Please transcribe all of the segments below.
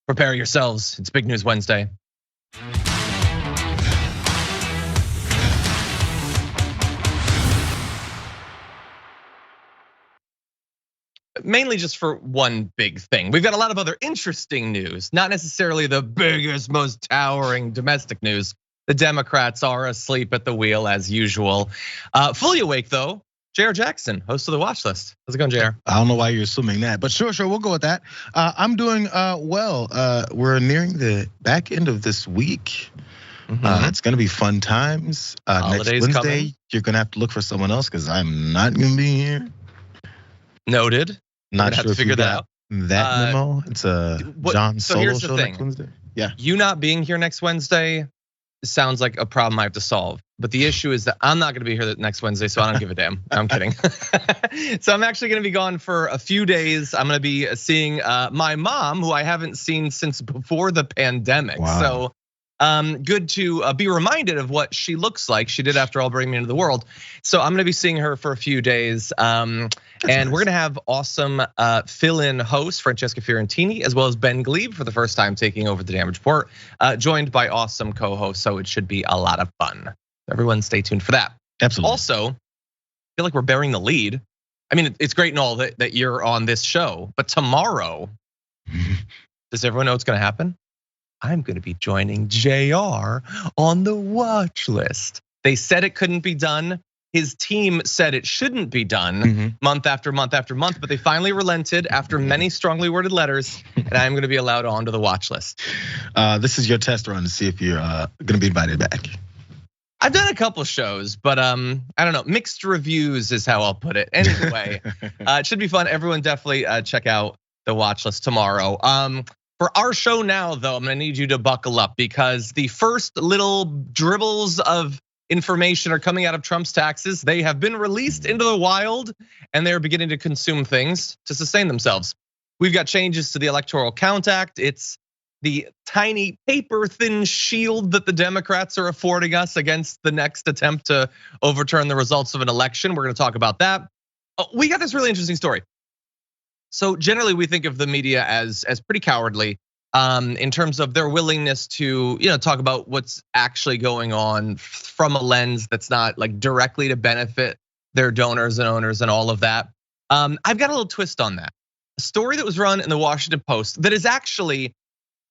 Prepare yourselves. It's Big News Wednesday. Mainly just for one big thing. We've got a lot of other interesting news, not necessarily the biggest, most towering domestic news. The Democrats are asleep at the wheel as usual. Fully awake though, Jayar Jackson, host of the Watch List. How's it going, Jayar? I don't know why you're assuming that, but sure, we'll go with that. I'm doing well. We're nearing the back end of this week. It's gonna be fun times. Next Wednesday, coming. You're gonna have to look for someone else because I'm not gonna be here. Noted. Not sure if you got that memo. It's a John Solo show next Wednesday. Yeah. You not being here next Wednesday sounds like a problem I have to solve. But the issue is that I'm not gonna be here next Wednesday, so I don't give a damn. I'm kidding. So I'm actually gonna be gone for a few days. I'm gonna be seeing my mom, who I haven't seen since before the pandemic. Wow. So good to be reminded of what she looks like. She did, after all, bring me into the world. So I'm gonna be seeing her for a few days. And we're gonna have awesome fill-in host Francesca Fiorentini, as well as Ben Glebe for the first time taking over the Damage Report, joined by awesome co-hosts. So it should be a lot of fun. Everyone stay tuned for that. Absolutely. Also, I feel like we're bearing the lead. I mean, it's great and all that you're on this show, but tomorrow, does everyone know what's gonna happen? I'm gonna be joining Jayar on the Watch List. They said it couldn't be done. His team said it shouldn't be done month after month after month, but they finally relented after many strongly worded letters, and I'm gonna be allowed onto the Watch List. This is your test run to see if you're gonna be invited back. I've done a couple shows, but I don't know, mixed reviews is how I'll put it. Anyway, it should be fun. Everyone definitely check out the Watch List tomorrow. For our show now, though, I'm gonna need you to buckle up because the first little dribbles of information are coming out of Trump's taxes. They have been released into the wild, and they're beginning to consume things to sustain themselves. We've got changes to the Electoral Count Act. It's the tiny paper-thin shield that the Democrats are affording us against the next attempt to overturn the results of an election. We're gonna talk about that. We got this really interesting story. So generally we think of the media as pretty cowardly in terms of their willingness to talk about what's actually going on from a lens that's not like directly to benefit their donors and owners and all of that. I've got a little twist on that. A story that was run in the Washington Post that is actually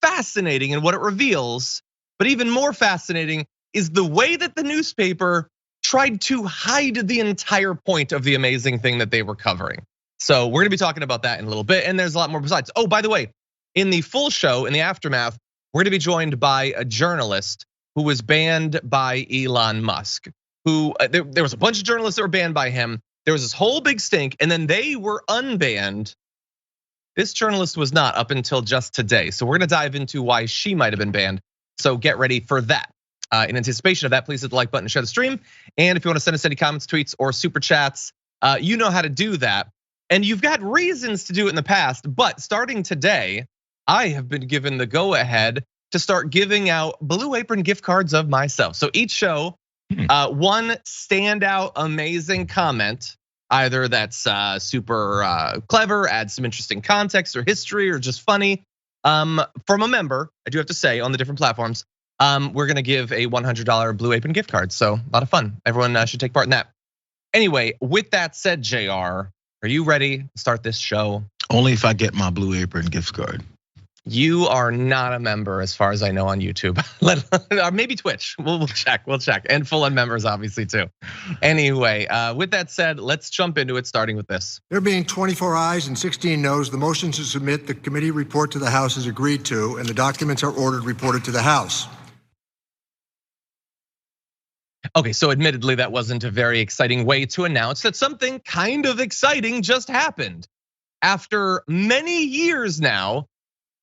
fascinating in what it reveals, but even more fascinating is the way that the newspaper tried to hide the entire point of the amazing thing that they were covering. So we're gonna be talking about that in a little bit, and there's a lot more besides. Oh, by the way, in the full show, in the aftermath, we're gonna be joined by a journalist who was banned by Elon Musk. There was a bunch of journalists that were banned by him. There was this whole big stink, and then they were unbanned. This journalist was not up until just today. So we're gonna dive into why she might have been banned. So get ready for that. In anticipation of that, please hit the like button and share the stream. And if you wanna send us any comments, tweets, or super chats, you know how to do that. And you've got reasons to do it in the past, but starting today, I have been given the go ahead to start giving out Blue Apron gift cards of myself. So each show, one standout amazing comment, either that's super clever, adds some interesting context or history or just funny, from a member, I do have to say, on the different platforms, we're gonna give a $100 Blue Apron gift card. So a lot of fun, everyone should take part in that. Anyway, with that said, Jayar, are you ready to start this show? Only if I get my Blue Apron gift card. You are not a member as far as I know on YouTube, or maybe Twitch, we'll check. And full-on members obviously too. Anyway, with that said, let's jump into it, starting with this. There being 24 ayes and 16 noes, the motion to submit the committee report to the House is agreed to, and the documents are ordered reported to the House. Okay, so admittedly, that wasn't a very exciting way to announce that something kind of exciting just happened. After many years now,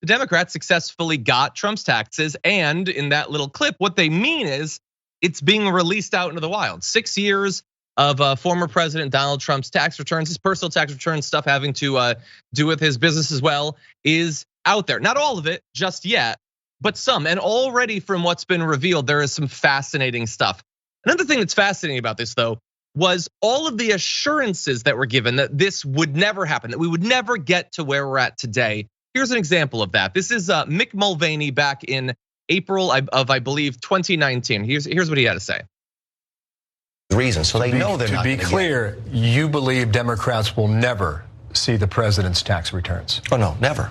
the Democrats successfully got Trump's taxes, and in that little clip, what they mean is it's being released out into the wild. 6 years of former President Donald Trump's tax returns, his personal tax returns, stuff having to do with his business as well, is out there. Not all of it just yet, but some. And already from what's been revealed, there is some fascinating stuff. Another thing that's fascinating about this, though, was all of the assurances that were given that this would never happen, that we would never get to where we're at today. Here's an example of that. This is Mick Mulvaney back in April of, I believe, 2019. Here's what he had to say. Reason, so they know they're not. To be clear, you believe Democrats will never see the president's tax returns? Oh no, never.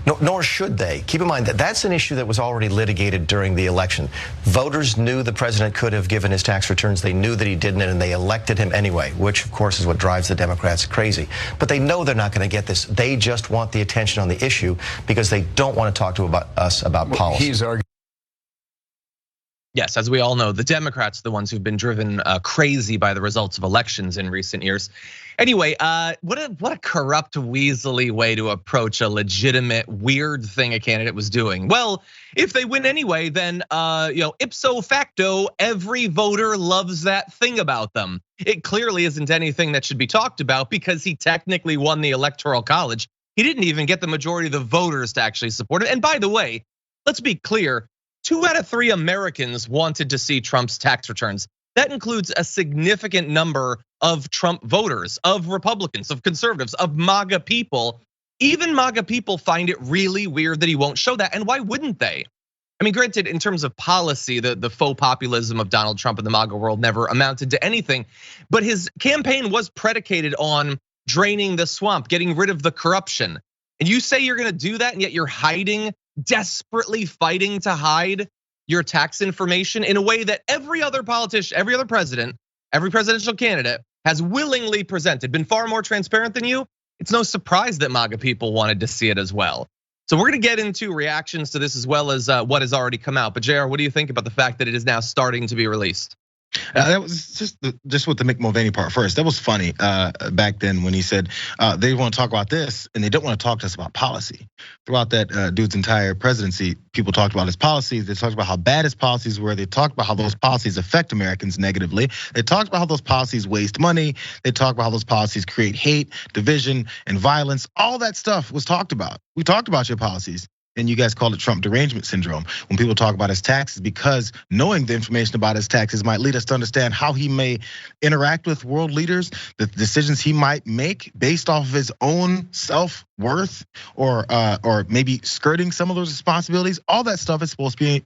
No, nor should they. Keep in mind that that's an issue that was already litigated during the election. Voters knew the president could have given his tax returns. They knew that he didn't, and they elected him anyway, which of course is what drives the Democrats crazy. But they know they're not going to get this. They just want the attention on the issue because they don't want to talk to us about policy. He's arguing. Yes, as we all know, the Democrats are the ones who've been driven crazy by the results of elections in recent years. Anyway, what a corrupt, weaselly way to approach a legitimate, weird thing a candidate was doing. Well, if they win anyway, then ipso facto, every voter loves that thing about them. It clearly isn't anything that should be talked about because he technically won the Electoral College. He didn't even get the majority of the voters to actually support it. And by the way, let's be clear. 2 out of 3 Americans wanted to see Trump's tax returns. That includes a significant number of Trump voters, of Republicans, of conservatives, of MAGA people. Even MAGA people find it really weird that he won't show that. And why wouldn't they? I mean, granted, in terms of policy, the faux populism of Donald Trump in the MAGA world never amounted to anything. But his campaign was predicated on draining the swamp, getting rid of the corruption. And you say you're gonna do that, and yet you're hiding, desperately fighting to hide your tax information in a way that every other politician, every other president, every presidential candidate has willingly presented, been far more transparent than you. It's no surprise that MAGA people wanted to see it as well. So we're gonna get into reactions to this as well as what has already come out. But Jayar, what do you think about the fact that it is now starting to be released? That was just with the Mick Mulvaney part first. That was funny back then when he said they want to talk about this and they don't want to talk to us about policy. Throughout that dude's entire presidency, people talked about his policies. They talked about how bad his policies were. They talked about how those policies affect Americans negatively. They talked about how those policies waste money. They talked about how those policies create hate, division, and violence. All that stuff was talked about. We talked about your policies. And you guys call it Trump derangement syndrome when people talk about his taxes, because knowing the information about his taxes might lead us to understand how he may interact with world leaders, the decisions he might make based off of his own self-worth, or maybe skirting some of those responsibilities. All that stuff is supposed to be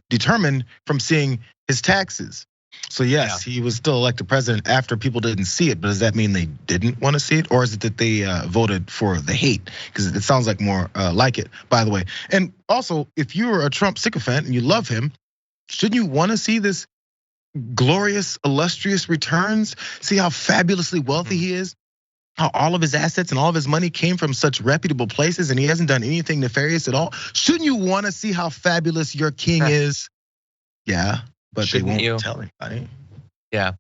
determined from seeing his taxes. So yes, he was still elected president after people didn't see it, but does that mean they didn't want to see it? Or is it that they voted for the hate? Because it sounds like more like it, by the way. And also, if you're a Trump sycophant and you love him, shouldn't you want to see this glorious, illustrious returns? See how fabulously wealthy he is? How all of his assets and all of his money came from such reputable places and he hasn't done anything nefarious at all? Shouldn't you want to see how fabulous your king is? Yeah. But shouldn't they won't tell anybody. Yeah,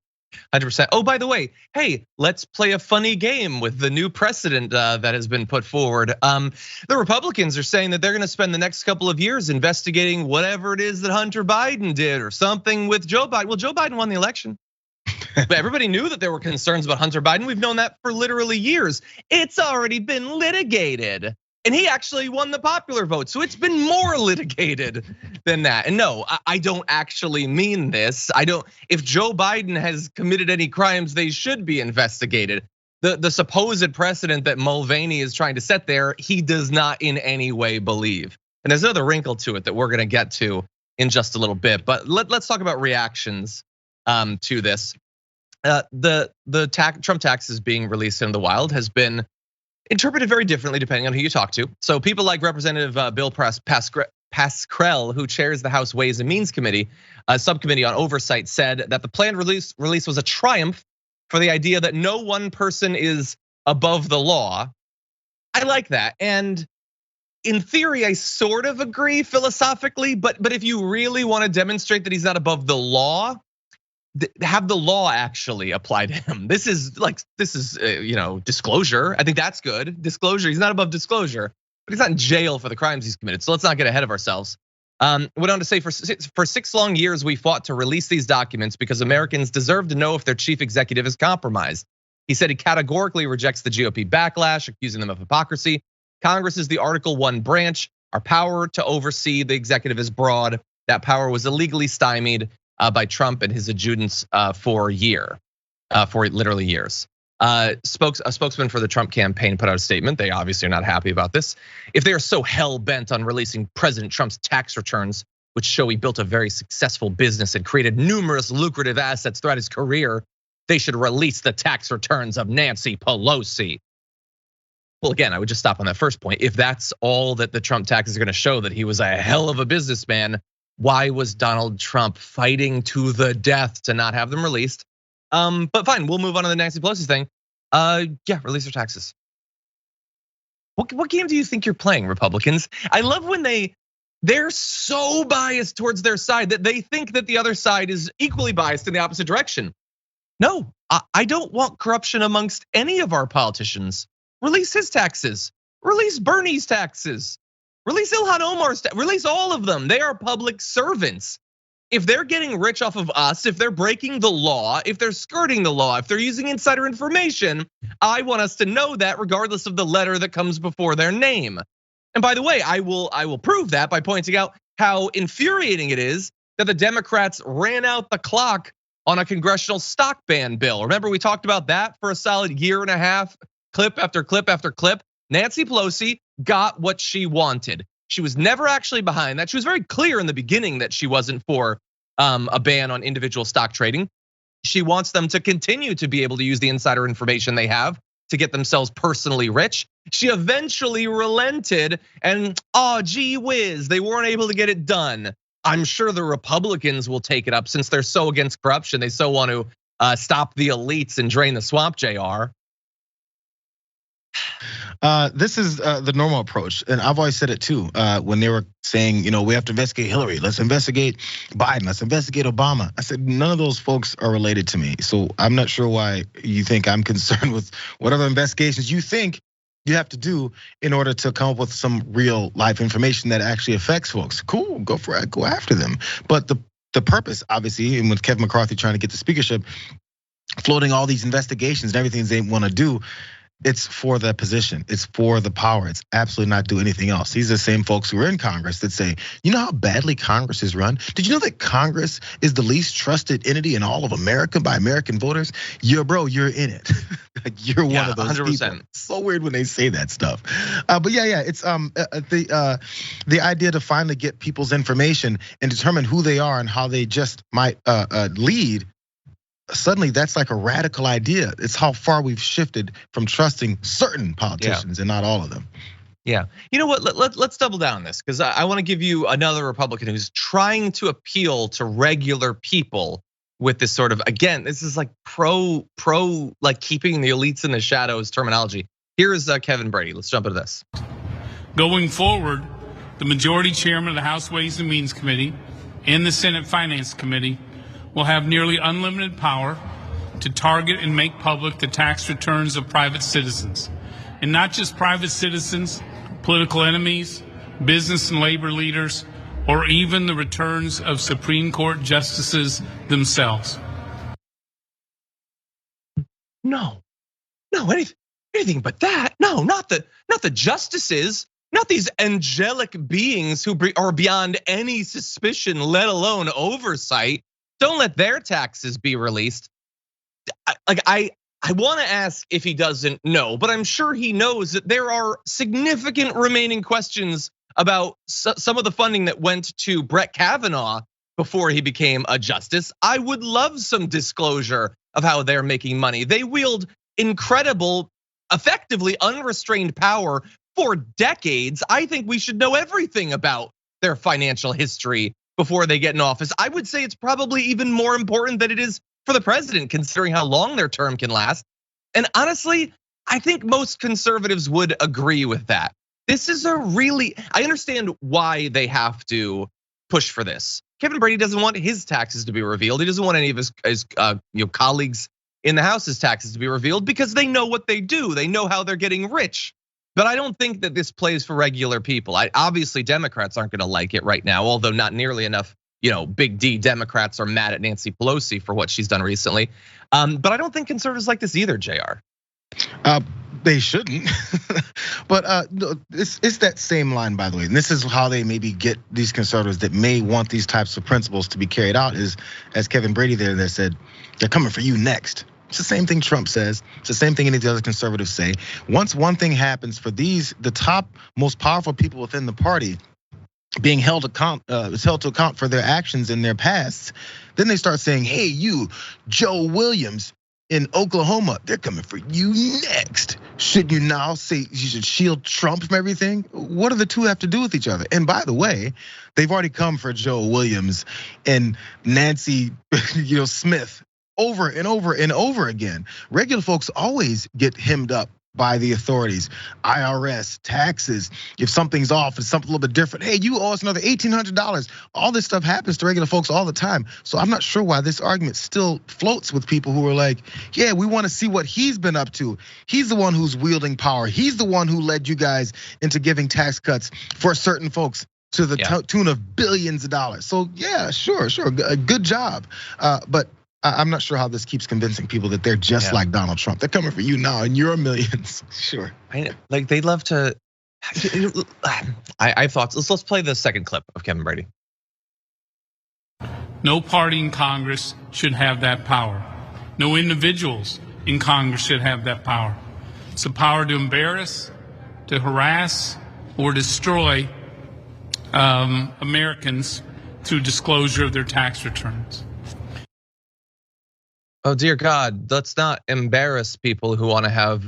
100%. Oh, by the way, hey, let's play a funny game with the new precedent that has been put forward. The Republicans are saying that they're gonna spend the next couple of years investigating whatever it is that Hunter Biden did or something with Joe Biden. Well, Joe Biden won the election. But everybody knew that there were concerns about Hunter Biden. We've known that for literally years. It's already been litigated. And he actually won the popular vote. So it's been more litigated than that. And no, I don't actually mean this. If Joe Biden has committed any crimes, they should be investigated. The supposed precedent that Mulvaney is trying to set there, he does not in any way believe. And there's another wrinkle to it that we're gonna get to in just a little bit. But let's talk about reactions to this. The Trump taxes being released in the wild has been interpreted very differently depending on who you talk to. So people like Representative Bill Pascrell, who chairs the House Ways and Means Committee, a subcommittee on oversight, said that the planned release was a triumph for the idea that no one person is above the law. I like that. And in theory, I sort of agree philosophically, but if you really want to demonstrate that he's not above the law, have the law actually apply to him. This is disclosure. I think that's good. Disclosure, he's not above disclosure, but he's not in jail for the crimes he's committed. So let's not get ahead of ourselves. Went on to say, for 6 long years, we fought to release these documents because Americans deserve to know if their chief executive is compromised. He said he categorically rejects the GOP backlash, accusing them of hypocrisy. Congress is the Article 1 branch. Our power to oversee the executive is broad. That power was illegally stymied by Trump and his adjutants for literally years. A spokesman for the Trump campaign put out a statement. They obviously are not happy about this. If they are so hell-bent on releasing President Trump's tax returns, which show he built a very successful business and created numerous lucrative assets throughout his career, they should release the tax returns of Nancy Pelosi. Well, again, I would just stop on that first point. If that's all that the Trump taxes are gonna show, that he was a hell of a businessman, why was Donald Trump fighting to the death to not have them released? But fine, we'll move on to the Nancy Pelosi thing. Yeah, release their taxes. What game do you think you're playing, Republicans? I love when they're so biased towards their side that they think that the other side is equally biased in the opposite direction. No, I don't want corruption amongst any of our politicians. Release his taxes, release Bernie's taxes, release Ilhan Omar's taxes, release all of them. They are public servants. If they're getting rich off of us, if they're breaking the law, if they're skirting the law, if they're using insider information, I want us to know that regardless of the letter that comes before their name. And by the way, I will prove that by pointing out how infuriating it is that the Democrats ran out the clock on a congressional stock ban bill. Remember, we talked about that for a solid year and a half, clip after clip after clip. Nancy Pelosi got what she wanted. She was never actually behind that. She was very clear in the beginning that she wasn't for a ban on individual stock trading. She wants them to continue to be able to use the insider information they have to get themselves personally rich. She eventually relented and gee whiz, they weren't able to get it done. I'm sure the Republicans will take it up since they're so against corruption. They so want to stop the elites and drain the swamp, Jayar. This is the normal approach, and I've always said it too. When they were saying, we have to investigate Hillary, let's investigate Biden, let's investigate Obama. I said none of those folks are related to me, so I'm not sure why you think I'm concerned with whatever investigations you think you have to do in order to come up with some real life information that actually affects folks. Cool, go for it, go after them. But the purpose, obviously, and with Kevin McCarthy trying to get the speakership, floating all these investigations and everything they want to do. It's for the position, it's for the power. It's absolutely not do anything else. These are the same folks who are in Congress that say, you know how badly Congress is run? Did you know that Congress is the least trusted entity in all of America by American voters? You're in it. You're one of those 100%. People. So weird when they say that stuff. But yeah, it's the idea to finally get people's information and determine who they are and how they just might lead. Suddenly that's like a radical idea. It's how far we've shifted from trusting certain politicians and not all of them. Yeah, you know what, let's double down on this because I want to give you another Republican who's trying to appeal to regular people with this sort of, again, this is like pro like keeping the elites in the shadows terminology. Here is Kevin Brady, let's jump into this. Going forward, the majority chairman of the House Ways and Means Committee and the Senate Finance Committee will have nearly unlimited power to target and make public the tax returns of private citizens. And not just private citizens, political enemies, business and labor leaders, or even the returns of Supreme Court justices themselves. No, anything but that. No, not the justices, not these angelic beings who are beyond any suspicion, let alone oversight. Don't let their taxes be released. I want to ask if he doesn't know, but I'm sure he knows that there are significant remaining questions about some of the funding that went to Brett Kavanaugh before he became a justice. I would love some disclosure of how they're making money. They wield incredible, effectively unrestrained power for decades. I think we should know everything about their financial history before they get in office. I would say it's probably even more important than it is for the president, considering how long their term can last. And honestly, I think most conservatives would agree with that. This is I understand why they have to push for this. Kevin Brady doesn't want his taxes to be revealed. He doesn't want any of his colleagues in the House's taxes to be revealed because they know what they do. They know how they're getting rich. But I don't think that this plays for regular people. Obviously, Democrats aren't gonna like it right now, although not nearly enough, big D Democrats are mad at Nancy Pelosi for what she's done recently. But I don't think conservatives like this either, Jayar. They shouldn't, but it's that same line, by the way. And this is how they maybe get these conservatives that may want these types of principles to be carried out is, as Kevin Brady there that said, they're coming for you next. It's the same thing Trump says. It's the same thing any of the other conservatives say. Once one thing happens for the top most powerful people within the party being held to account for their actions in their past, then they start saying, hey, you, Joe Williams in Oklahoma, they're coming for you next. Should you now say you should shield Trump from everything? What do the two have to do with each other? And by the way, they've already come for Joe Williams and Nancy Smith over and over and over again. Regular folks always get hemmed up by the authorities, IRS, taxes. If something's off, it's something a little bit different. Hey, you owe us another $1,800. All this stuff happens to regular folks all the time. So I'm not sure why this argument still floats with people who are like, yeah, we want to see what he's been up to. He's the one who's wielding power. He's the one who led you guys into giving tax cuts for certain folks to the tune of billions of dollars. So yeah, sure, good job. But I'm not sure how this keeps convincing people that they're just like Donald Trump. They're coming for you now and your millions. Sure. Like they love to. I have thoughts. Let's play the second clip of Kevin Brady. No party in Congress should have that power. No individuals in Congress should have that power. It's the power to embarrass, to harass, or destroy Americans through disclosure of their tax returns. Oh dear God, let's not embarrass people who want to have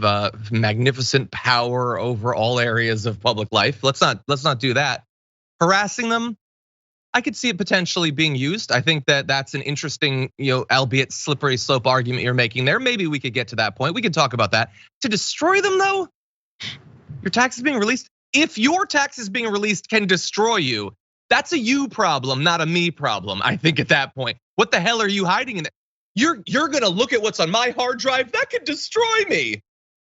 magnificent power over all areas of public life. Let's not do that. Harassing them, I could see it potentially being used. I think that that's an interesting, albeit slippery slope argument you're making there. Maybe we could get to that point. We could talk about that. To destroy them though, your taxes being released. If your taxes being released can destroy you, that's a you problem, not a me problem. I think at that point, what the hell are you hiding in there? You're gonna look at what's on my hard drive, that could destroy me.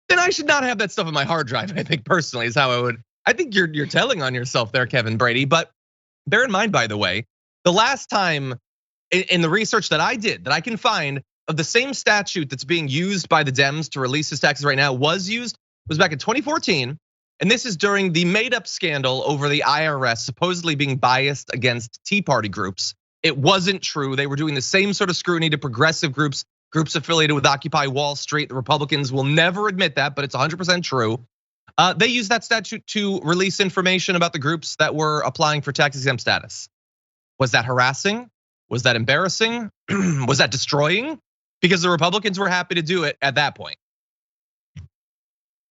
Then I should not have that stuff on my hard drive, I think personally is how I would. I think you're telling on yourself there, Kevin Brady. But bear in mind, by the way, the last time in the research that I did, that I can find of the same statute that's being used by the Dems to release his taxes right now was back in 2014. And this is during the made up scandal over the IRS supposedly being biased against Tea Party groups. It wasn't true. They were doing the same sort of scrutiny to progressive groups affiliated with Occupy Wall Street. The Republicans will never admit that, but it's 100% true. They used that statute to release information about the groups that were applying for tax exempt status. Was that harassing? Was that embarrassing? Was that destroying? Because the Republicans were happy to do it at that point.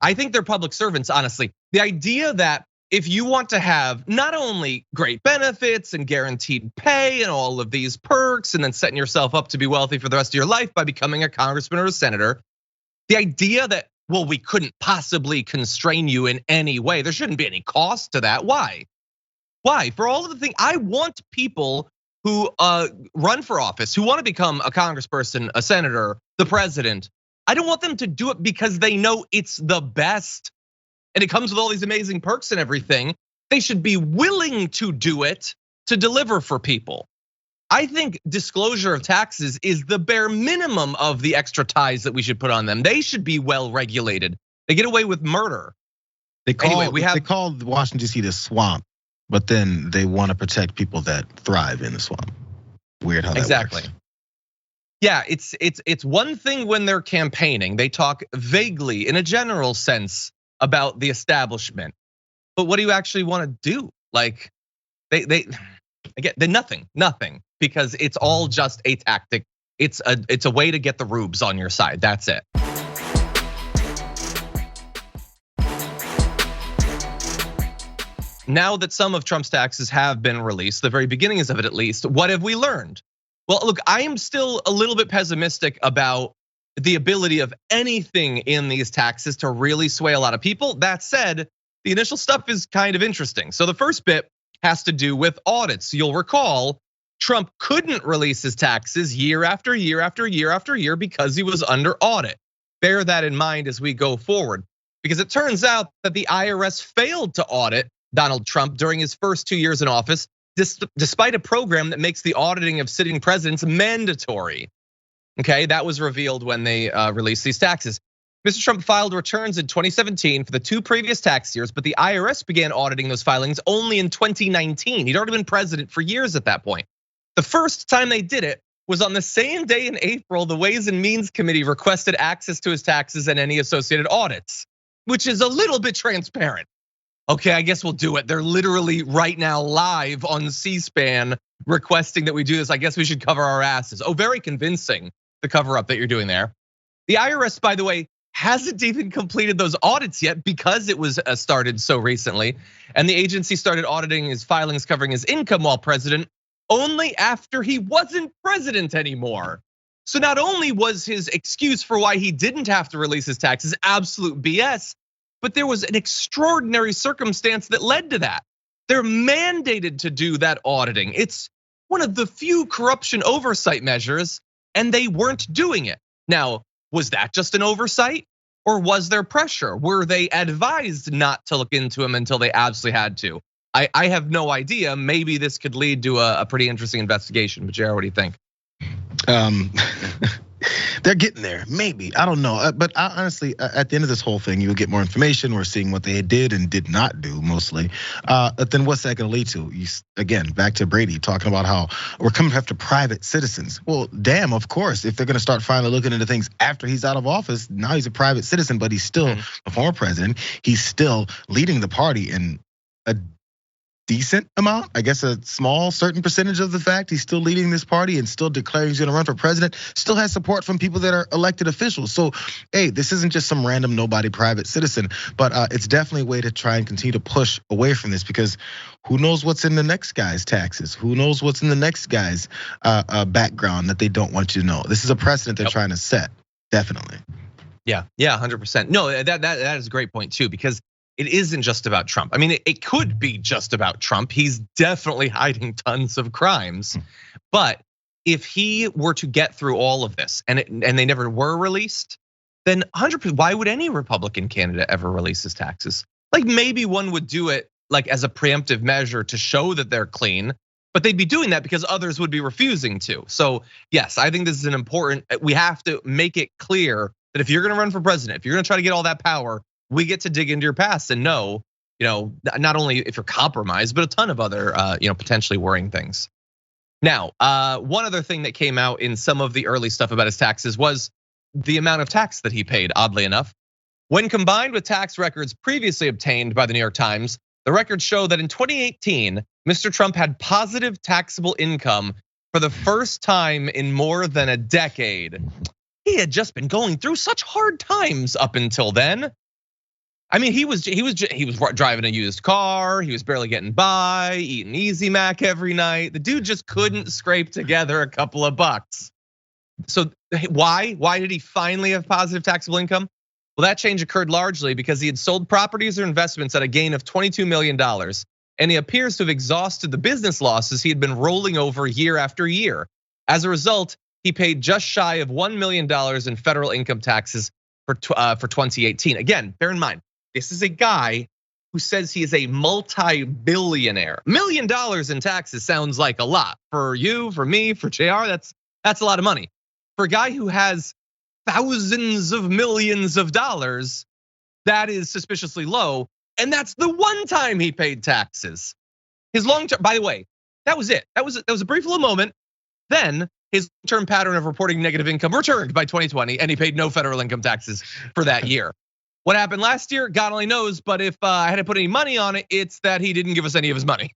I think they're public servants, honestly. The idea that if you want to have not only great benefits and guaranteed pay and all of these perks and then setting yourself up to be wealthy for the rest of your life by becoming a congressman or a senator, the idea that, well, we couldn't possibly constrain you in any way. There shouldn't be any cost to that. Why? For all of the things, I want people who run for office, who want to become a congressperson, a senator, the president. I don't want them to do it because they know it's the best. And it comes with all these amazing perks and everything. They should be willing to do it to deliver for people. I think disclosure of taxes is the bare minimum of the extra ties that we should put on them. They should be well regulated. They get away with murder. They call Washington D.C. the swamp, but then they want to protect people that thrive in the swamp. Weird how that works. Yeah, it's one thing when they're campaigning. They talk vaguely in a general sense about the establishment, but what do you actually want to do? Like they're nothing, because it's all just a tactic. It's a way to get the rubes on your side. That's it. Now that some of Trump's taxes have been released, the very beginnings of it at least, what have we learned? Well, look, I am still a little bit pessimistic about the ability of anything in these taxes to really sway a lot of people. That said, the initial stuff is kind of interesting. So the first bit has to do with audits. You'll recall Trump couldn't release his taxes year after year after year after year because he was under audit. Bear that in mind as we go forward, because it turns out that the IRS failed to audit Donald Trump during his first 2 years in office, despite a program that makes the auditing of sitting presidents mandatory. Okay, that was revealed when they released these taxes. Mr. Trump filed returns in 2017 for the 2 previous tax years, but the IRS began auditing those filings only in 2019. He'd already been president for years at that point. The first time they did it was on the same day in April, the Ways and Means Committee requested access to his taxes and any associated audits, which is a little bit transparent. Okay, I guess we'll do it. They're literally right now live on C-SPAN requesting that we do this. I guess we should cover our asses. Oh, very convincing, the cover up that you're doing there. The IRS, by the way, hasn't even completed those audits yet because it was started so recently. And the agency started auditing his filings covering his income while president only after he wasn't president anymore. So not only was his excuse for why he didn't have to release his taxes absolute BS, but there was an extraordinary circumstance that led to that. They're mandated to do that auditing. It's one of the few corruption oversight measures, and they weren't doing it. Now, was that just an oversight, or was there pressure? Were they advised not to look into him until they absolutely had to? I have no idea. Maybe this could lead to a pretty interesting investigation. But Jayar, what do you think? They're getting there, maybe. I don't know. But honestly, at the end of this whole thing, you'll get more information. We're seeing what they did and did not do mostly. But then what's that gonna lead to? Again, back to Brady talking about how we're coming after private citizens. Well, damn, of course, if they're gonna start finally looking into things after he's out of office, now he's a private citizen, but he's still a former president. He's still leading the party in a decent amount, I guess a small certain percentage of the fact he's still leading this party and still declaring he's gonna run for president, still has support from people that are elected officials. So, hey, this isn't just some random nobody private citizen, but it's definitely a way to try and continue to push away from this, because who knows what's in the next guy's taxes? Who knows what's in the next guy's background that they don't want you to know? This is a precedent they're trying to set, definitely. Yeah, 100%. No, that is a great point too, because it isn't just about Trump. I mean, it could be just about Trump. He's definitely hiding tons of crimes. But if he were to get through all of this and they never were released, then 100%, why would any Republican candidate ever release his taxes? Like maybe one would do it like as a preemptive measure to show that they're clean, but they'd be doing that because others would be refusing to. So yes, I think this is an important, we have to make it clear that if you're gonna run for president, if you're gonna try to get all that power, we get to dig into your past and know, not only if you're compromised, but a ton of other, potentially worrying things. Now, one other thing that came out in some of the early stuff about his taxes was the amount of tax that he paid, oddly enough. When combined with tax records previously obtained by the New York Times, the records show that in 2018, Mr. Trump had positive taxable income for the first time in more than a decade. He had just been going through such hard times up until then. I mean, he was driving a used car. He was barely getting by, eating Easy Mac every night. The dude just couldn't scrape together a couple of bucks. So why did he finally have positive taxable income? Well, that change occurred largely because he had sold properties or investments at a gain of $22 million. And he appears to have exhausted the business losses he had been rolling over year after year. As a result, he paid just shy of $1 million in federal income taxes for 2018. Again, bear in mind, this is a guy who says he is a multi-billionaire. $1 million in taxes sounds like a lot for you, for me, for Jayar. That's a lot of money. For a guy who has thousands of millions of dollars, that is suspiciously low. And that's the one time he paid taxes. His long-term, by the way, that was it. That was a brief little moment. Then his term pattern of reporting negative income returned by 2020, and he paid no federal income taxes for that year. What happened last year, God only knows, but if I had to put any money on it, it's that he didn't give us any of his money.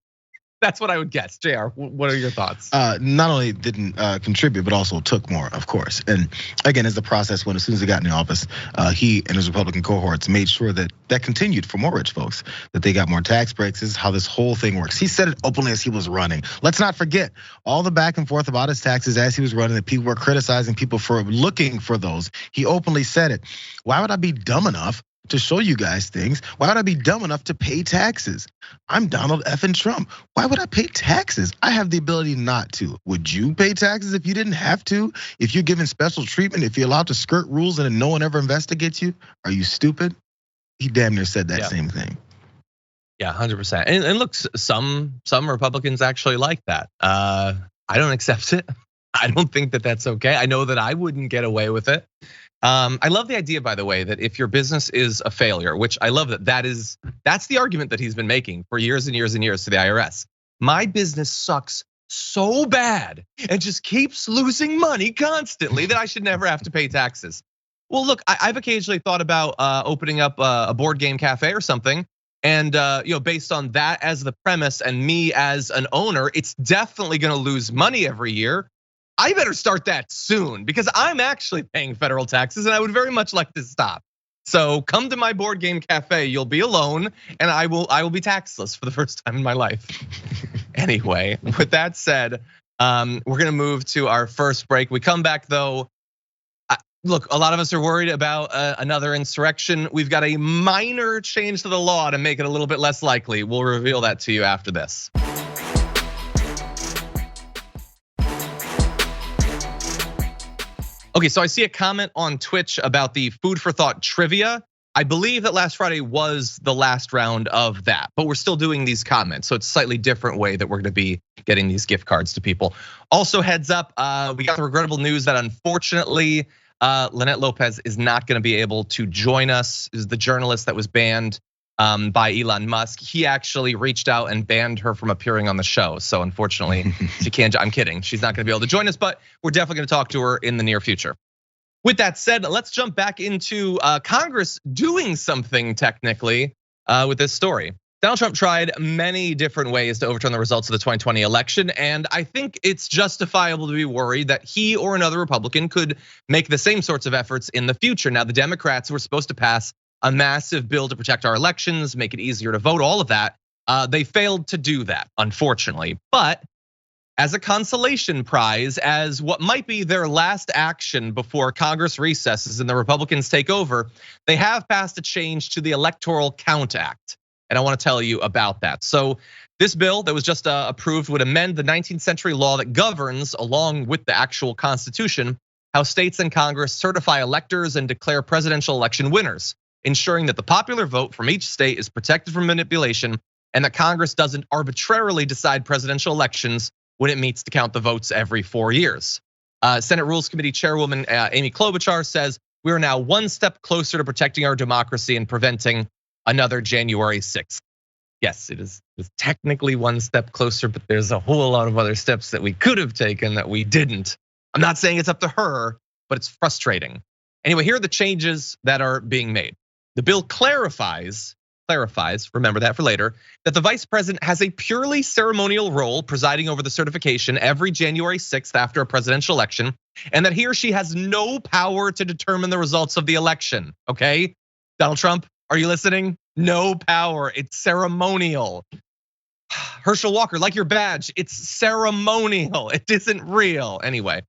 That's what I would guess. Jayar, what are your thoughts? Not only didn't contribute, but also took more, of course. And again, as the process went, as soon as he got in the office, he and his Republican cohorts made sure that continued for more rich folks, that they got more tax breaks. This is how this whole thing works. He said it openly as he was running. Let's not forget all the back and forth about his taxes as he was running, that people were criticizing people for looking for those. He openly said it. Why would I be dumb enough to show you guys things? Why would I be dumb enough to pay taxes? I'm Donald effing Trump. Why would I pay taxes? I have the ability not to. Would you pay taxes if you didn't have to? If you're given special treatment, if you're allowed to skirt rules and no one ever investigates you? Are you stupid? He damn near said that same thing. Yeah, 100%. And look, some Republicans actually like that. I don't accept it. I don't think that that's okay. I know that I wouldn't get away with it. I love the idea, by the way, that if your business is a failure, which I love that's the argument that he's been making for years and years and years to the IRS. My business sucks so bad and just keeps losing money constantly that I should never have to pay taxes. Well, look, I've occasionally thought about opening up a board game cafe or something. And based on that as the premise and me as an owner, it's definitely gonna lose money every year. I better start that soon because I'm actually paying federal taxes and I would very much like to stop. So come to my board game cafe, you'll be alone and I will be taxless for the first time in my life. Anyway, with that said, we're gonna move to our first break. We come back though. Look, a lot of us are worried about another insurrection. We've got a minor change to the law to make it a little bit less likely. We'll reveal that to you after this. Okay, so I see a comment on Twitch about the Food for Thought trivia. I believe that last Friday was the last round of that, but we're still doing these comments. So it's a slightly different way that we're gonna be getting these gift cards to people. Also heads up, we got the regrettable news that unfortunately, Lynette Lopez is not gonna be able to join us, is the journalist that was banned by Elon Musk. He actually reached out and banned her from appearing on the show. So unfortunately, she can't, I'm kidding. She's not gonna be able to join us, but we're definitely gonna talk to her in the near future. With that said, let's jump back into Congress doing something technically with this story. Donald Trump tried many different ways to overturn the results of the 2020 election, and I think it's justifiable to be worried that he or another Republican could make the same sorts of efforts in the future. Now, the Democrats were supposed to pass a massive bill to protect our elections, make it easier to vote, all of that. They failed to do that, unfortunately. But as a consolation prize, as what might be their last action before Congress recesses and the Republicans take over, they have passed a change to the Electoral Count Act. And I want to tell you about that. So this bill that was just approved would amend the 19th century law that governs, along with the actual Constitution, how states and Congress certify electors and declare presidential election winners, ensuring that the popular vote from each state is protected from manipulation and that Congress doesn't arbitrarily decide presidential elections when it meets to count the votes every 4 years. Senate Rules Committee Chairwoman Amy Klobuchar says, we are now one step closer to protecting our democracy and preventing another January 6th. Yes, it is technically one step closer, but there's a whole lot of other steps that we could have taken that we didn't. I'm not saying it's up to her, but it's frustrating. Anyway, here are the changes that are being made. The bill clarifies, remember that for later, that the vice president has a purely ceremonial role presiding over the certification every January 6th after a presidential election, and that he or she has no power to determine the results of the election, okay? Donald Trump, are you listening? No power, it's ceremonial. Herschel Walker, like your badge, it's ceremonial, it isn't real. Anyway,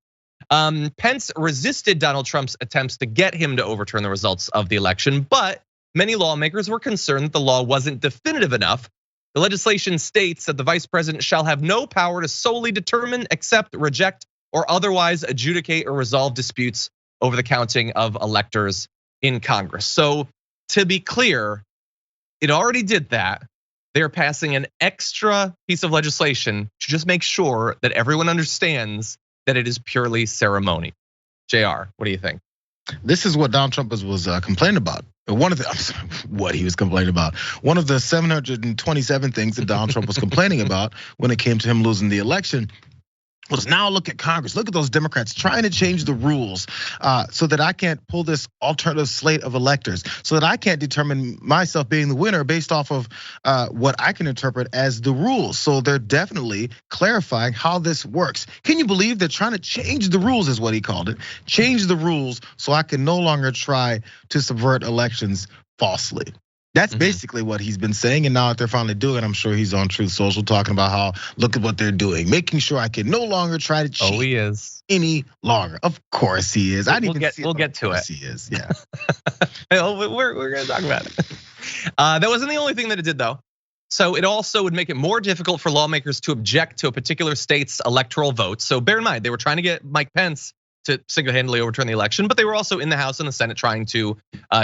Pence resisted Donald Trump's attempts to get him to overturn the results of the election, but many lawmakers were concerned that the law wasn't definitive enough. The legislation states that the vice president shall have no power to solely determine, accept, reject, or otherwise adjudicate or resolve disputes over the counting of electors in Congress. So to be clear, it already did that. They're passing an extra piece of legislation to just make sure that everyone understands that it is purely ceremony. Jayar, what do you think? This is what Donald Trump was complaining about. What he was complaining about. One of the 727 things that Donald Trump was complaining about when it came to him losing the election was now look at Congress, look at those Democrats trying to change the rules so that I can't pull this alternative slate of electors, so that I can't determine myself being the winner based off of what I can interpret as the rules. So they're definitely clarifying how this works. Can you believe they're trying to change the rules, is what he called it, change the rules so I can no longer try to subvert elections falsely. That's basically what he's been saying, and now that they're finally doing it, I'm sure he's on Truth Social talking about how, look at what they're doing, making sure I can no longer try to cheat. Oh, he is. Any longer. Of course he is. We'll get to it. He is, yeah. We're gonna talk about it. That wasn't the only thing that it did though. So it also would make it more difficult for lawmakers to object to a particular state's electoral vote. So bear in mind, they were trying to get Mike Pence to single-handedly overturn the election, but they were also in the House and the Senate trying to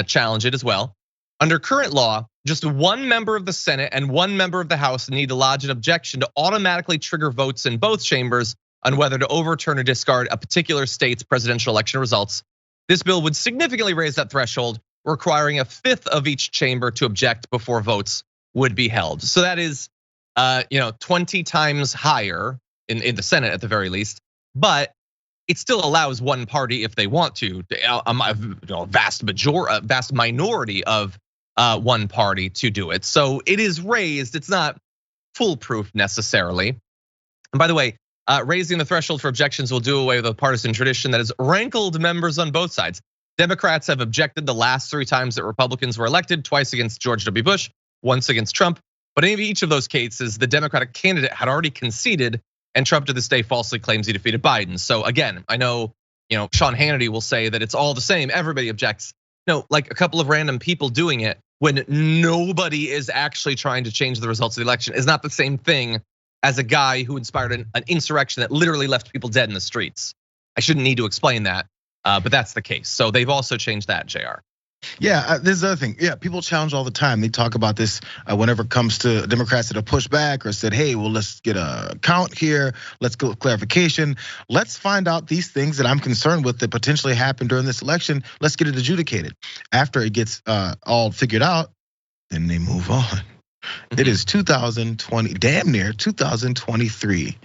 challenge it as well. Under current law, just one member of the Senate and one member of the House need to lodge an objection to automatically trigger votes in both chambers on whether to overturn or discard a particular state's presidential election results. This bill would significantly raise that threshold, requiring a fifth of each chamber to object before votes would be held. So that is 20 times higher in the Senate at the very least, but it still allows one party, if they want to, a vast minority of one party to do it. So it is raised. It's not foolproof necessarily. And by the way, raising the threshold for objections will do away with a partisan tradition that has rankled members on both sides. Democrats have objected the last 3 times that Republicans were elected, twice against George W. Bush, once against Trump. But in each of those cases, the Democratic candidate had already conceded, and Trump to this day falsely claims he defeated Biden. So again, I know, Sean Hannity will say that it's all the same, everybody objects. No, like a couple of random people doing it when nobody is actually trying to change the results of the election is not the same thing as a guy who inspired an insurrection that literally left people dead in the streets. I shouldn't need to explain that, but that's the case. So they've also changed that, Jayar. Yeah, there's the other thing. Yeah, people challenge all the time. They talk about this whenever it comes to Democrats that have pushed back or said, hey, well, let's get a count here. Let's go with clarification. Let's find out these things that I'm concerned with that potentially happened during this election. Let's get it adjudicated. After it gets all figured out, then they move on. It is 2020, damn near 2023.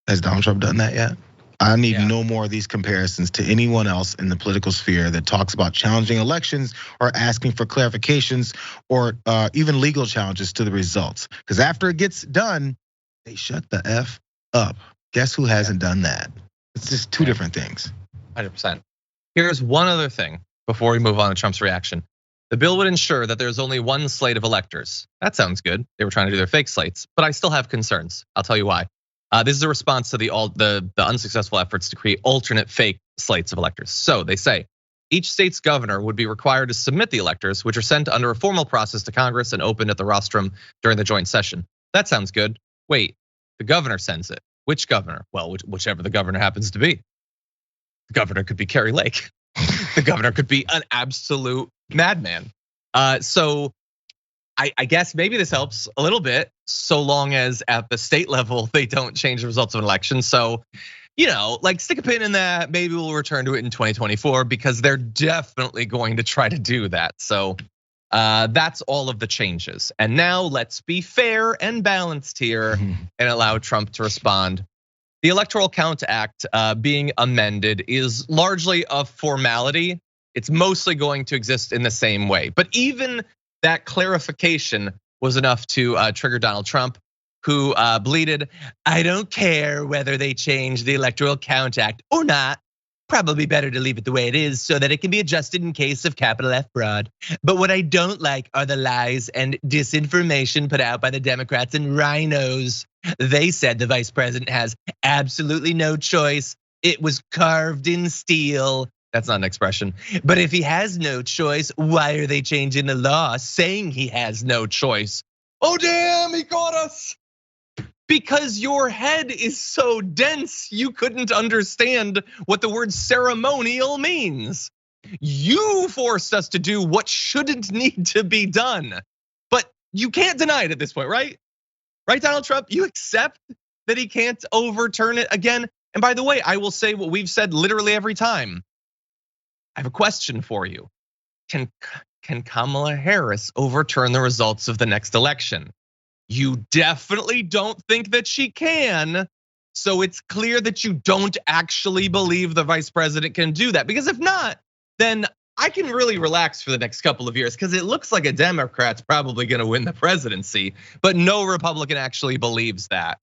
Has Donald Trump done that yet? I need no more of these comparisons to anyone else in the political sphere that talks about challenging elections or asking for clarifications or even legal challenges to the results. Because after it gets done, they shut the F up. Guess who hasn't done that? It's just two different things. 100%. Here's one other thing before we move on to Trump's reaction. The bill would ensure that there's only one slate of electors. That sounds good. They were trying to do their fake slates, but I still have concerns. I'll tell you why. This is a response to the unsuccessful efforts to create alternate fake slates of electors. So they say each state's governor would be required to submit the electors, which are sent under a formal process to Congress and opened at the rostrum during the joint session. That sounds good. Wait, the governor sends it. Which governor? Well, whichever the governor happens to be. The governor could be Kari Lake. The governor could be an absolute madman. So I guess maybe this helps a little bit, so long as at the state level they don't change the results of an election. So, like stick a pin in that. Maybe we'll return to it in 2024 because they're definitely going to try to do that. So that's all of the changes. And now let's be fair and balanced here and allow Trump to respond. The Electoral Count Act being amended is largely a formality. It's mostly going to exist in the same way. But even that clarification was enough to trigger Donald Trump, who bleated, "I don't care whether they change the Electoral Count Act or not. Probably better to leave it the way it is so that it can be adjusted in case of capital F fraud. But what I don't like are the lies and disinformation put out by the Democrats and rhinos. They said the vice president has absolutely no choice. It was carved in steel." That's not an expression. But if he has no choice, why are they changing the law saying he has no choice? Oh, damn, he caught us. Because your head is so dense, you couldn't understand what the word ceremonial means. You forced us to do what shouldn't need to be done. But you can't deny it at this point, right? Right, Donald Trump? You accept that he can't overturn it again. And by the way, I will say what we've said literally every time. I have a question for you. Can Kamala Harris overturn the results of the next election? You definitely don't think that she can. So it's clear that you don't actually believe the vice president can do that. Because if not, then I can really relax for the next couple of years because it looks like a Democrat's probably gonna win the presidency, but no Republican actually believes that.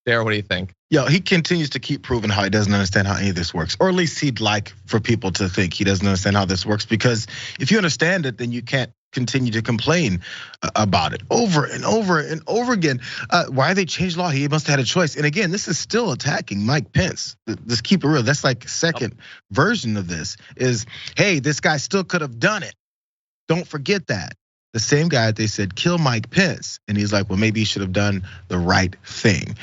Jayar, what do you think? Yo, he continues to keep proving how he doesn't understand how any of this works. Or at least he'd like for people to think he doesn't understand how this works. Because if you understand it, then you can't continue to complain about it over and over and over again. Why they changed law? He must have had a choice. And again, this is still attacking Mike Pence. Let's keep it real. That's like second version of this is, hey, this guy still could have done it. Don't forget that. The same guy they said kill Mike Pence, and he's like, well, maybe he should have done the right thing.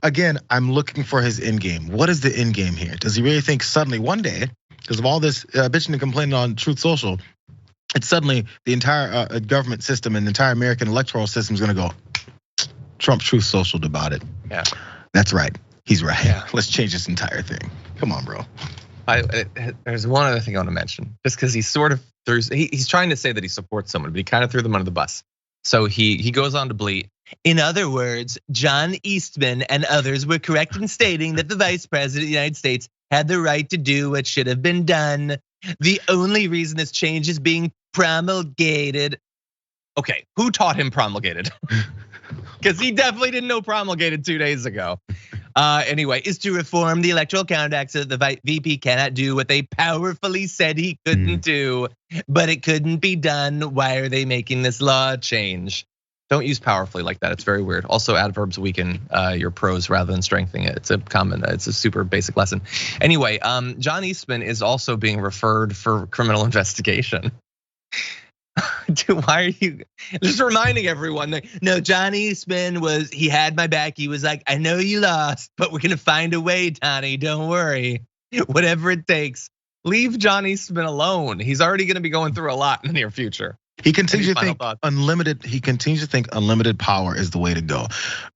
Again, I'm looking for his end game. What is the end game here? Does he really think suddenly one day, because of all this bitching and complaining on Truth Social, it's suddenly the entire government system and the entire American electoral system is gonna go, Trump Truth Socialed about it. Yeah, that's right. He's right. Yeah. Let's change this entire thing. Come on, bro. There's one other thing I want to mention, just because he's sort of he's trying to say that he supports someone, but he kind of threw them under the bus. So he goes on to bleat. In other words, John Eastman and others were correct in stating that the vice president of the United States had the right to do what should have been done. The only reason this change is being promulgated. Okay, who taught him promulgated? Because he definitely didn't know promulgated 2 days ago. Anyway, is to reform the Electoral Count Act so that the VP cannot do what they powerfully said he couldn't do, but it couldn't be done. Why are they making this law change? Don't use powerfully like that. It's very weird. Also, adverbs weaken your prose rather than strengthening it. It's a super basic lesson. Anyway, John Eastman is also being referred for criminal investigation. Dude, why are you just reminding everyone that no, John Eastman he had my back. He was like, I know you lost, but we're gonna find a way, Donnie. Don't worry. Whatever it takes. Leave John Eastman alone. He's already gonna be going through a lot in the near future. He continues to think unlimited power is the way to go.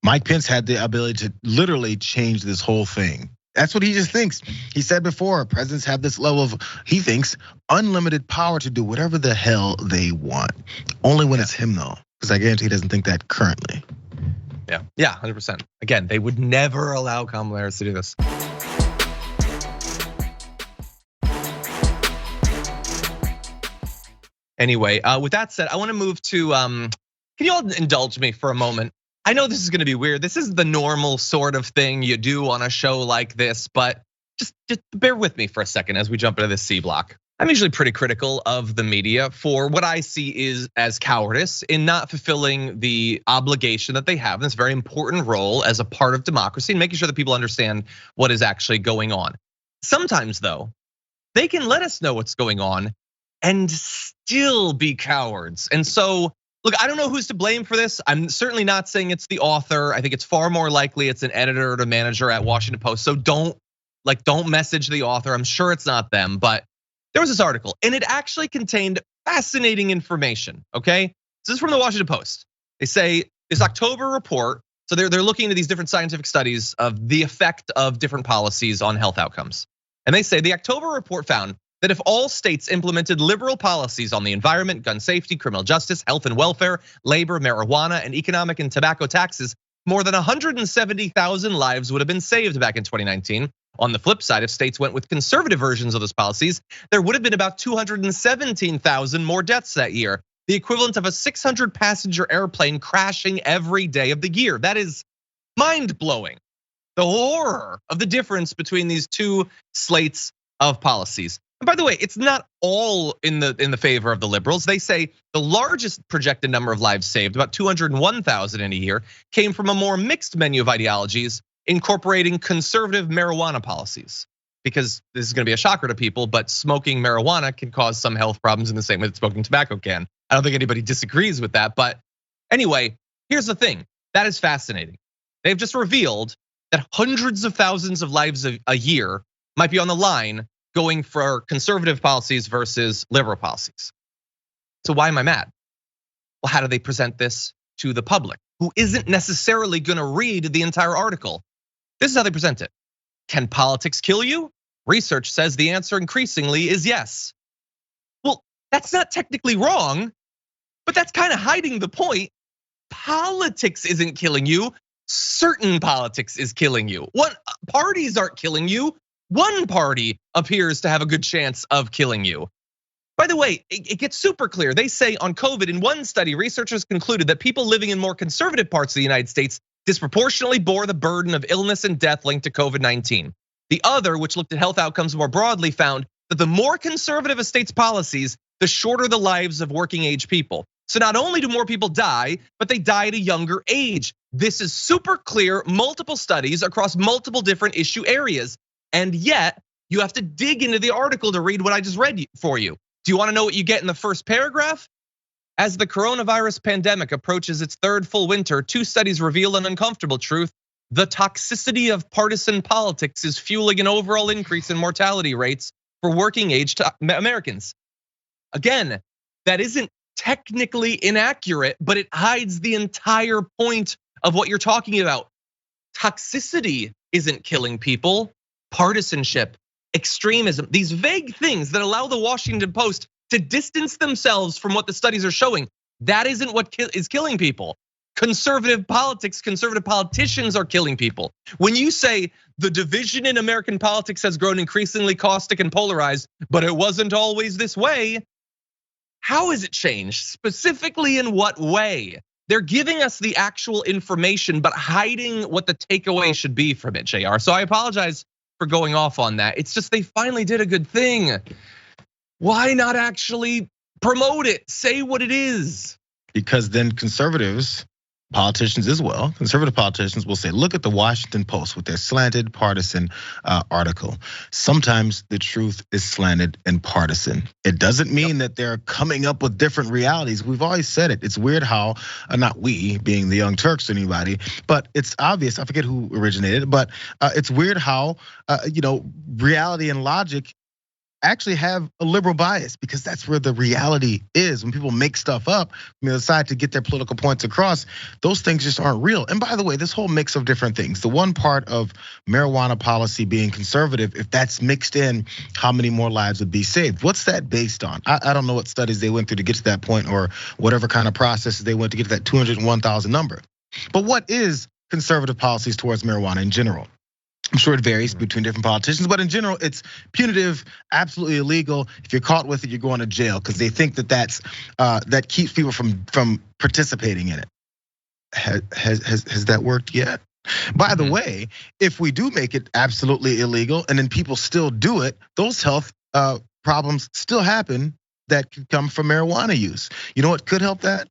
Mike Pence had the ability to literally change this whole thing. That's what he just thinks. He said before, presidents have this level of, he thinks, unlimited power to do whatever the hell they want. Only when it's him though, because I guarantee he doesn't think that currently. Yeah, 100%. Again, they would never allow Kamala Harris to do this. Anyway, with that said, I want to move to, can you all indulge me for a moment? I know this is gonna be weird. This is the normal sort of thing you do on a show like this, but just bear with me for a second as we jump into this C block. I'm usually pretty critical of the media for what I see is as cowardice in not fulfilling the obligation that they have, this very important role as a part of democracy and making sure that people understand what is actually going on. Sometimes though, they can let us know what's going on and still be cowards. And so, look, I don't know who's to blame for this. I'm certainly not saying it's the author. I think it's far more likely it's an editor or a manager at Washington Post. So don't message the author. I'm sure it's not them, but there was this article and it actually contained fascinating information, okay? So this is from the Washington Post. They say this October report, so they're looking into these different scientific studies of the effect of different policies on health outcomes. And they say the October report found that if all states implemented liberal policies on the environment, gun safety, criminal justice, health and welfare, labor, marijuana, and economic and tobacco taxes, more than 170,000 lives would have been saved back in 2019. On the flip side, if states went with conservative versions of those policies, there would have been about 217,000 more deaths that year, the equivalent of a 600-passenger airplane crashing every day of the year. That is mind-blowing. The horror of the difference between these two slates of policies. And by the way, it's not all in the favor of the liberals. They say the largest projected number of lives saved, about 201,000 in a year, came from a more mixed menu of ideologies incorporating conservative marijuana policies. Because this is gonna be a shocker to people, but smoking marijuana can cause some health problems in the same way that smoking tobacco can. I don't think anybody disagrees with that, but anyway, here's the thing. That is fascinating. They've just revealed that hundreds of thousands of lives a year might be on the line going for conservative policies versus liberal policies. So why am I mad? Well, how do they present this to the public who isn't necessarily gonna read the entire article? This is how they present it. Can politics kill you? Research says the answer increasingly is yes. Well, that's not technically wrong, but that's kind of hiding the point. Politics isn't killing you. Certain politics is killing you. Parties aren't killing you. One party appears to have a good chance of killing you. By the way, it gets super clear. They say on COVID, in one study, researchers concluded that people living in more conservative parts of the United States disproportionately bore the burden of illness and death linked to COVID-19. The other, which looked at health outcomes more broadly, found that the more conservative a state's policies, the shorter the lives of working age people. So not only do more people die, but they die at a younger age. This is super clear, multiple studies across multiple different issue areas. And yet, you have to dig into the article to read what I just read for you. Do you want to know what you get in the first paragraph? As the coronavirus pandemic approaches its third full winter, 2 studies reveal an uncomfortable truth. The toxicity of partisan politics is fueling an overall increase in mortality rates for working age Americans. Again, that isn't technically inaccurate, but it hides the entire point of what you're talking about. Toxicity isn't killing people. Partisanship, extremism, these vague things that allow the Washington Post to distance themselves from what the studies are showing. That isn't what is killing people. Conservative politics, conservative politicians are killing people. When you say the division in American politics has grown increasingly caustic and polarized, but it wasn't always this way, how has it changed? Specifically in what way? They're giving us the actual information, but hiding what the takeaway should be from it, Jayar. So I apologize for going off on that. It's just they finally did a good thing. Why not actually promote it? Say what it is. Because then conservatives, politicians as well, conservative politicians will say, look at the Washington Post with their slanted partisan article. Sometimes the truth is slanted and partisan. It doesn't mean that they're coming up with different realities. We've always said it. It's weird how, not we being the Young Turks or anybody, but it's obvious, I forget who originated it, but it's weird how, reality and logic actually have a liberal bias, because that's where the reality is. When people make stuff up from the other side to get their political points across, those things just aren't real. And by the way, this whole mix of different things, the one part of marijuana policy being conservative, if that's mixed in, how many more lives would be saved? What's that based on? I don't know what studies they went through to get to that point, or whatever kind of processes they went to get to that 201,000 number. But what is conservative policies towards marijuana in general? I'm sure it varies between different politicians, but in general, it's punitive, absolutely illegal. If you're caught with it, you're going to jail, because they think that that keeps people from participating in it. Has that worked yet? By the way, if we do make it absolutely illegal and then people still do it, those health problems still happen that could come from marijuana use. You know what could help that?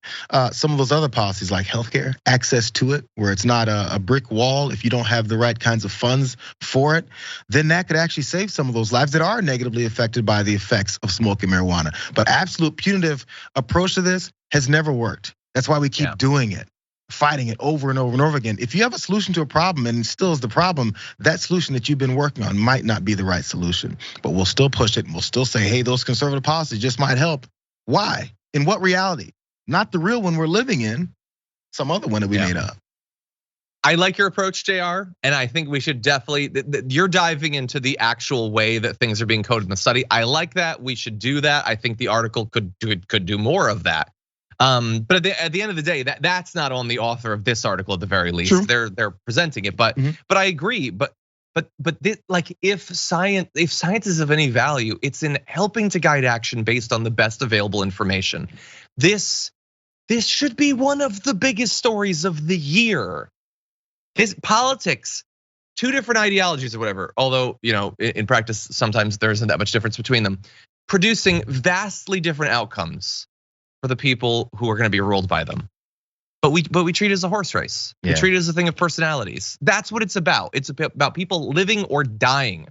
Some of those other policies like healthcare, access to it, where it's not a brick wall if you don't have the right kinds of funds for it, then that could actually save some of those lives that are negatively affected by the effects of smoking marijuana. But absolute punitive approach to this has never worked. That's why we keep doing it, fighting it over and over and over again. If you have a solution to a problem and it still is the problem, that solution that you've been working on might not be the right solution. But we'll still push it and we'll still say, hey, those conservative policies just might help. Why? In what reality? Not the real one we're living in, some other one that we made up. I like your approach, Jayar, and I think we should definitely, you're diving into the actual way that things are being coded in the study. I like that, we should do that. I think the article could do more of that. But at the end of the day, that's not on the author of this article at the very least. True. They're presenting it, but I agree. But this, like, if science is of any value, it's in helping to guide action based on the best available information. This should be one of the biggest stories of the year. His politics, two different ideologies or whatever. Although in practice sometimes there isn't that much difference between them, producing vastly different outcomes for the people who are going to be ruled by them. But we treat it as a horse race. We treat it as a thing of personalities. That's what it's about. It's about people living or dying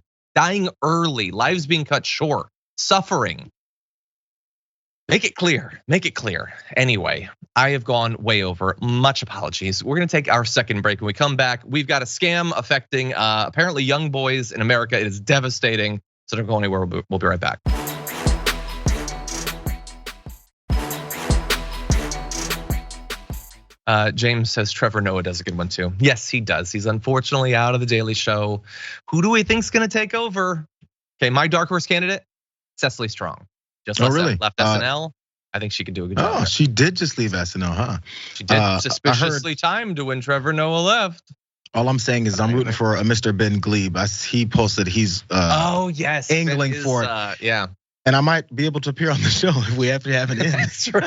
early, lives being cut short, suffering. Make it clear, make it clear. Anyway, I have gone way over, much apologies. We're gonna take our second break. When we come back, we've got a scam affecting apparently young boys in America. It is devastating, so don't go anywhere, we'll be right back. James says Trevor Noah does a good one too. Yes, he does. He's unfortunately out of the Daily Show. Who do we think's gonna take over? Okay, my dark horse candidate, Cecily Strong. Just really? Left SNL. I think she could do a good job. Oh, she did just leave SNL, huh? She did suspiciously timed when Trevor Noah left. All I'm saying is I'm rooting for Mr. Ben Glebe. He posted he's angling for it. Yeah. And I might be able to appear on the show if we have to have it in. That's true.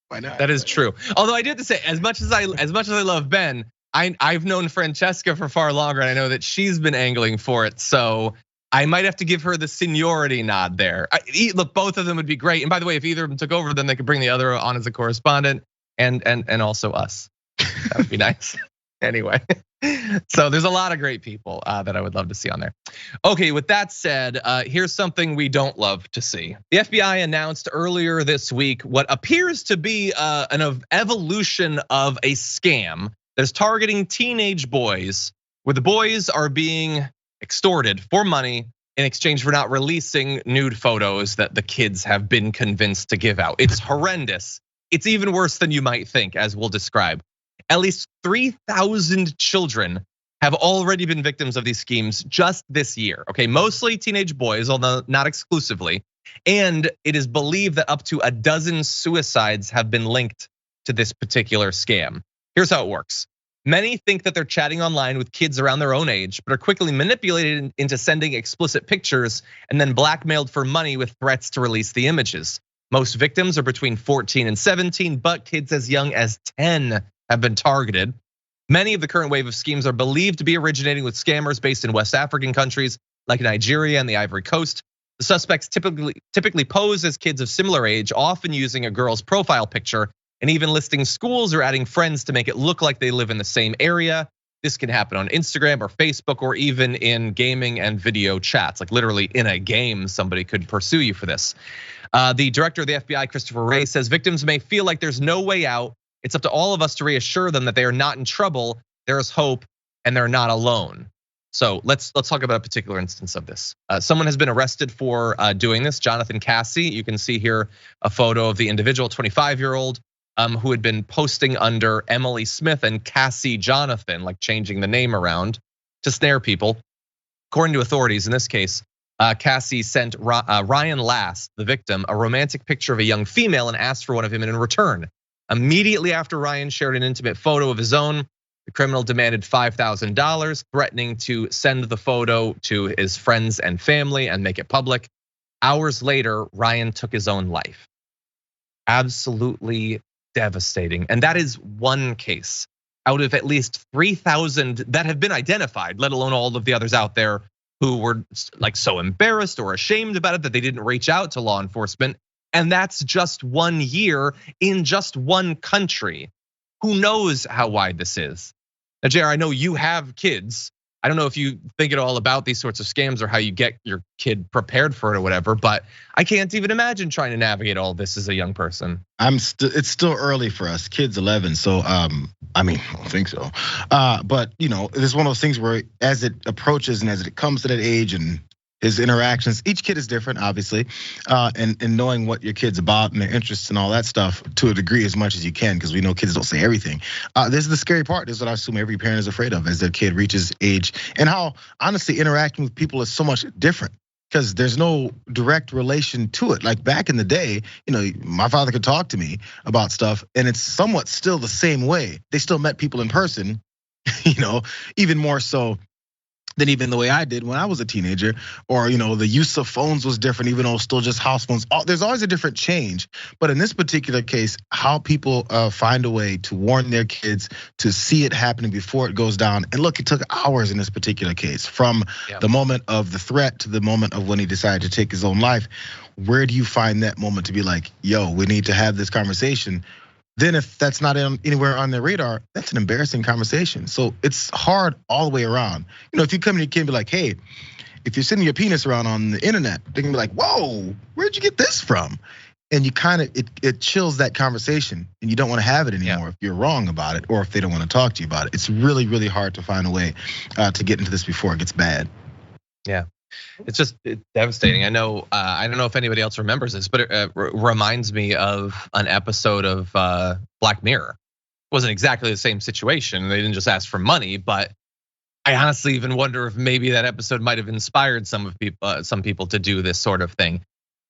Why not? That is true. Although I did have to say, as much as I love Ben, I've known Francesca for far longer, and I know that she's been angling for it. So I might have to give her the seniority nod there. Look, both of them would be great. And by the way, if either of them took over, then they could bring the other on as a correspondent, and also us. That would be nice. Anyway, so there's a lot of great people that I would love to see on there. Okay, with that said, here's something we don't love to see. The FBI announced earlier this week what appears to be an evolution of a scam that is targeting teenage boys, where the boys are being extorted for money in exchange for not releasing nude photos that the kids have been convinced to give out. It's horrendous. It's even worse than you might think, as we'll describe. At least 3,000 children have already been victims of these schemes just this year. Okay, mostly teenage boys, although not exclusively. And it is believed that up to a dozen suicides have been linked to this particular scam. Here's how it works. Many think that they're chatting online with kids around their own age, but are quickly manipulated into sending explicit pictures and then blackmailed for money with threats to release the images. Most victims are between 14 and 17, but kids as young as 10 have been targeted. Many of the current wave of schemes are believed to be originating with scammers based in West African countries like Nigeria and the Ivory Coast. The suspects typically pose as kids of similar age, often using a girl's profile picture and even listing schools or adding friends to make it look like they live in the same area. This can happen on Instagram or Facebook or even in gaming and video chats. Like literally in a game, somebody could pursue you for this. The director of the FBI, Christopher Wray, says victims may feel like there's no way out. It's up to all of us to reassure them that they are not in trouble, there is hope, and they're not alone. So let's talk about a particular instance of this. Someone has been arrested for doing this, Jonathan Cassie. You can see here a photo of the individual, 25-year-old, who had been posting under Emily Smith and Cassie Jonathan, like changing the name around to snare people. According to authorities in this case, Cassie sent Ryan Last, the victim, a romantic picture of a young female and asked for one of him in return. Immediately after Ryan shared an intimate photo of his own, the criminal demanded $5,000, threatening to send the photo to his friends and family and make it public. Hours later, Ryan took his own life. Absolutely devastating. And that is one case out of at least 3,000 that have been identified, let alone all of the others out there who were like so embarrassed or ashamed about it that they didn't reach out to law enforcement. And that's just 1 year in just one country. Who knows how wide this is? Now, Jayar, I know you have kids. I don't know if you think at all about these sorts of scams or how you get your kid prepared for it or whatever, but I can't even imagine trying to navigate all this as a young person. It's still early for us. Kid's 11, so I mean, I don't think so. But it's one of those things where as it approaches and as it comes to that age and his interactions, each kid is different, obviously, and knowing what your kid's about and their interests and all that stuff to a degree as much as you can, because we know kids don't say everything. This is the scary part. This is what I assume every parent is afraid of as their kid reaches age, and how honestly interacting with people is so much different because there's no direct relation to it. Like back in the day, my father could talk to me about stuff, and it's somewhat still the same way. They still met people in person, even more so than even the way I did when I was a teenager, or the use of phones was different, even though still just house phones. There's always a different change, but in this particular case, how people find a way to warn their kids, to see it happening before it goes down. And look, it took hours in this particular case, from the moment of the threat to the moment of when he decided to take his own life. Where do you find that moment to be like, yo, we need to have this conversation? Then if that's not anywhere on their radar, that's an embarrassing conversation. So it's hard all the way around. If you come to your kid and be like, hey, if you're sending your penis around on the internet, they can be like, whoa, where'd you get this from? And you kind of, it chills that conversation, and you don't want to have it anymore if you're wrong about it or if they don't want to talk to you about it. It's really, really hard to find a way to get into this before it gets bad. Yeah. It's just devastating. I know. I don't know if anybody else remembers this, but it reminds me of an episode of Black Mirror. It wasn't exactly the same situation. They didn't just ask for money, but I honestly even wonder if maybe that episode might have inspired some people to do this sort of thing.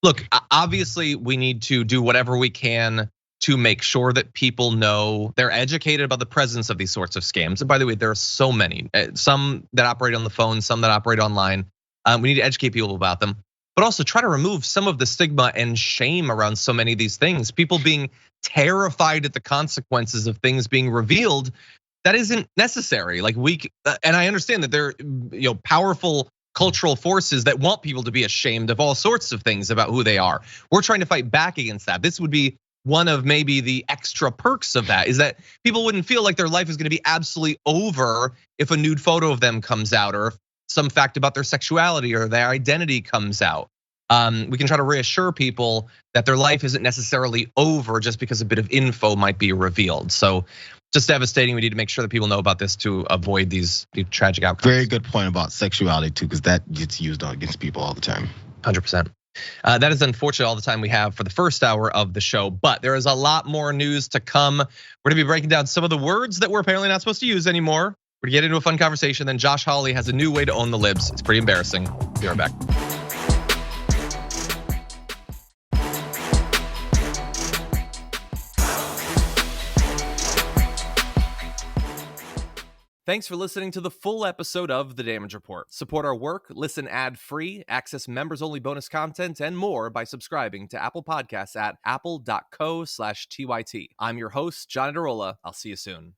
Look, obviously, we need to do whatever we can to make sure that people know, they're educated about the presence of these sorts of scams. And by the way, there are so many, some that operate on the phone, some that operate online. We need to educate people about them, but also try to remove some of the stigma and shame around so many of these things. People being terrified at the consequences of things being revealed, that isn't necessary. And I understand that there are powerful cultural forces that want people to be ashamed of all sorts of things about who they are. We're trying to fight back against that. This would be one of maybe the extra perks of that, is that people wouldn't feel like their life is gonna be absolutely over if a nude photo of them comes out, or if some fact about their sexuality or their identity comes out. We can try to reassure people that their life isn't necessarily over just because a bit of info might be revealed. So just devastating. We need to make sure that people know about this to avoid these tragic outcomes. Very good point about sexuality too, because that gets used against people all the time. 100%. That is unfortunately all the time we have for the first hour of the show, but there is a lot more news to come. We're gonna be breaking down some of the words that we're apparently not supposed to use anymore. We're gonna get into a fun conversation. Then Josh Hawley has a new way to own the libs. It's pretty embarrassing. Be right back. Thanks for listening to the full episode of The Damage Report. Support our work, listen ad-free, access members-only bonus content, and more by subscribing to Apple Podcasts at apple.co/TYT. I'm your host, John Adarola. I'll see you soon.